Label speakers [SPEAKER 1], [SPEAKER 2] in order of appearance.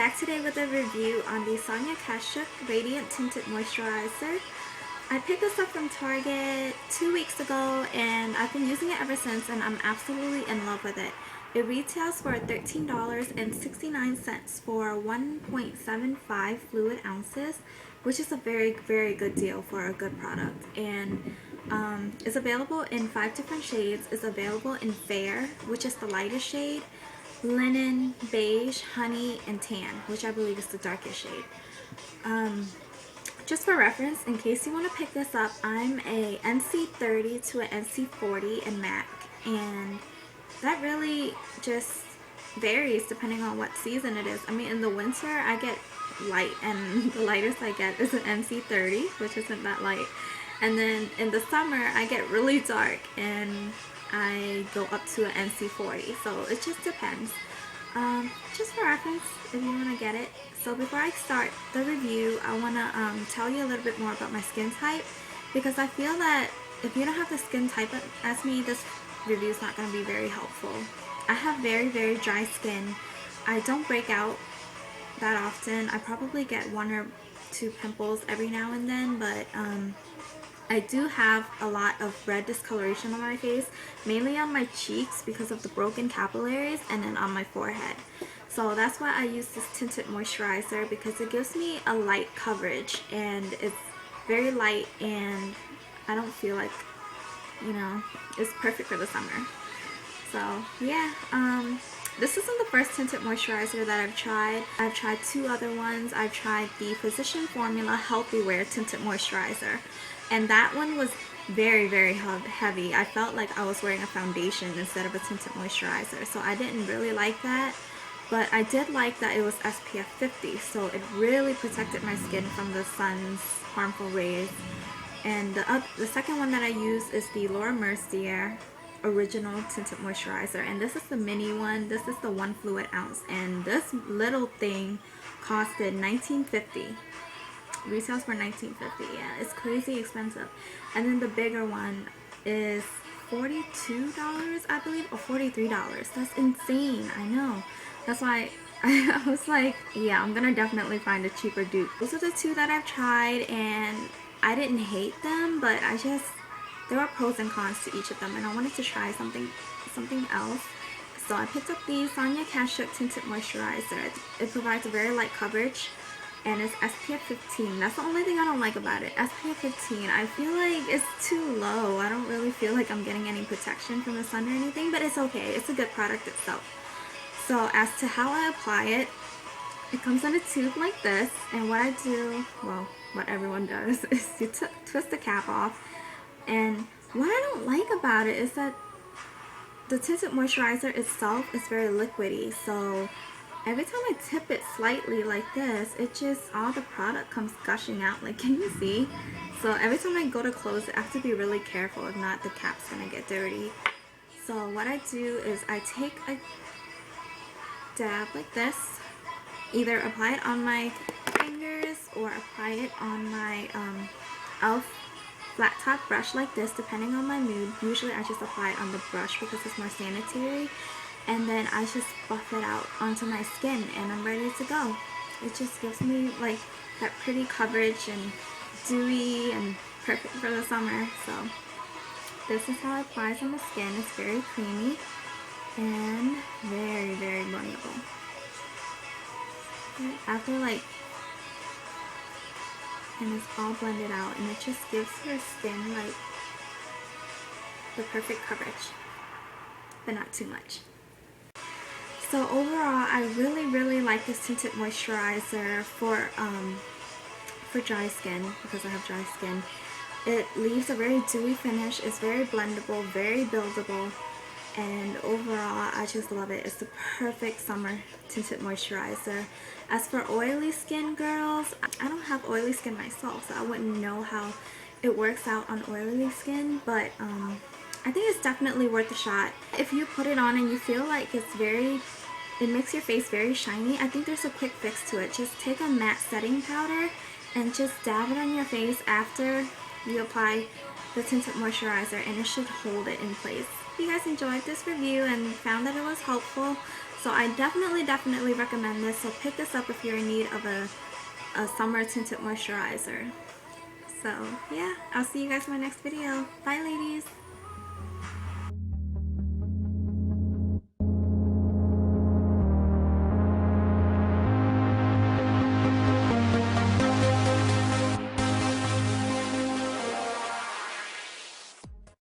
[SPEAKER 1] back today with a review on the Sonia Kashuk Radiant Tinted Moisturizer. I picked this up from Target 2 weeks ago and I've been using it ever since, and I'm absolutely in love with it. It retails for $13.69 for 1.75 fluid ounces, which is a very good deal for a good product. And it's available in 5 different shades. It's available in Fair, which is the lightest shade, Linen, Beige, Honey, and Tan, which I believe is the darkest shade. Just for reference, in case you want to pick this up, I'm a NC30 to an NC40 in MAC, and that really just varies depending on what season it is. I mean, in the winter I get light, and the lightest I get is an NC30, which isn't that light. And then in the summer I get really dark and I go up to an NC40, so it just depends. Just for reference if you want to get it. So before I start the review, I want to tell you a little bit more about my skin type, because I feel that if you don't have the skin type as me, this review is not going to be very helpful. I have very dry skin. I don't break out that often. I probably get 1 or 2 pimples every now and then, but I do have a lot of red discoloration on my face, mainly on my cheeks because of the broken capillaries, and then on my forehead. So that's why I use this tinted moisturizer, because it gives me a light coverage and it's very light, and I don't feel like, you know, it's perfect for the summer. So yeah, this isn't the first tinted moisturizer that I've tried. I've tried 2 other ones. I've tried the Physician Formula Healthy Wear Tinted Moisturizer, and that one was very heavy. I felt like I was wearing a foundation instead of a tinted moisturizer, so I didn't really like that. But I did like that it was SPF 50, so it really protected my skin from the sun's harmful rays. And the second one that I use is the Laura Mercier Original Tinted Moisturizer, and this is the mini one. This is the 1 fluid ounce, and this little thing costed $19.50. Retails for $19.50. Yeah, it's crazy expensive. And then the bigger one is $42, I believe, or $43. That's insane. I know. That's why I was like, yeah, I'm gonna definitely find a cheaper dupe. Those are the 2 that I've tried, and I didn't hate them, but there were pros and cons to each of them, and I wanted to try something else. So I picked up the Sonia Kashuk Tinted Moisturizer. It provides a very light coverage, and it's SPF 15. That's the only thing I don't like about it. SPF 15. I feel like it's too low. I don't really feel like I'm getting any protection from the sun or anything, but it's okay. It's a good product itself. So as to how I apply it, it comes in a tube like this, and what I do, well, what everyone does, is you twist the cap off. And what I don't like about it is that the tinted moisturizer itself is very liquidy, so every time I tip it slightly like this, it just, all the product comes gushing out. Like, can you see? So every time I go to close it, I have to be really careful, if not the cap's gonna get dirty. So what I do is I take a dab like this, either apply it on my fingers or apply it on my e.l.f. flat top brush like this, depending on my mood. Usually I just apply it on the brush because it's more sanitary, and then I just buff it out onto my skin, and I'm ready to go. It just gives me like that pretty coverage and dewy and perfect for the summer. So this is how it applies on the skin. It's very creamy and very blendable. After and it's all blended out, and it just gives your skin like the perfect coverage, but not too much. So overall, I really like this tinted moisturizer for dry skin, because I have dry skin. It leaves a very dewy finish. It's very blendable, very buildable, and overall I just love it. It's the perfect summer tinted moisturizer. As for oily skin girls, I don't have oily skin myself, so I wouldn't know how it works out on oily skin, but I think it's definitely worth a shot. If you put it on and you feel like it makes your face very shiny, I think there's a quick fix to it. Just take a matte setting powder and just dab it on your face after you apply the tinted moisturizer, and it should hold it in place. If you guys enjoyed this review and found that it was helpful, So I definitely recommend this. So pick this up if you're in need of a summer tinted moisturizer. So yeah, I'll see you guys in my next video. Bye ladies.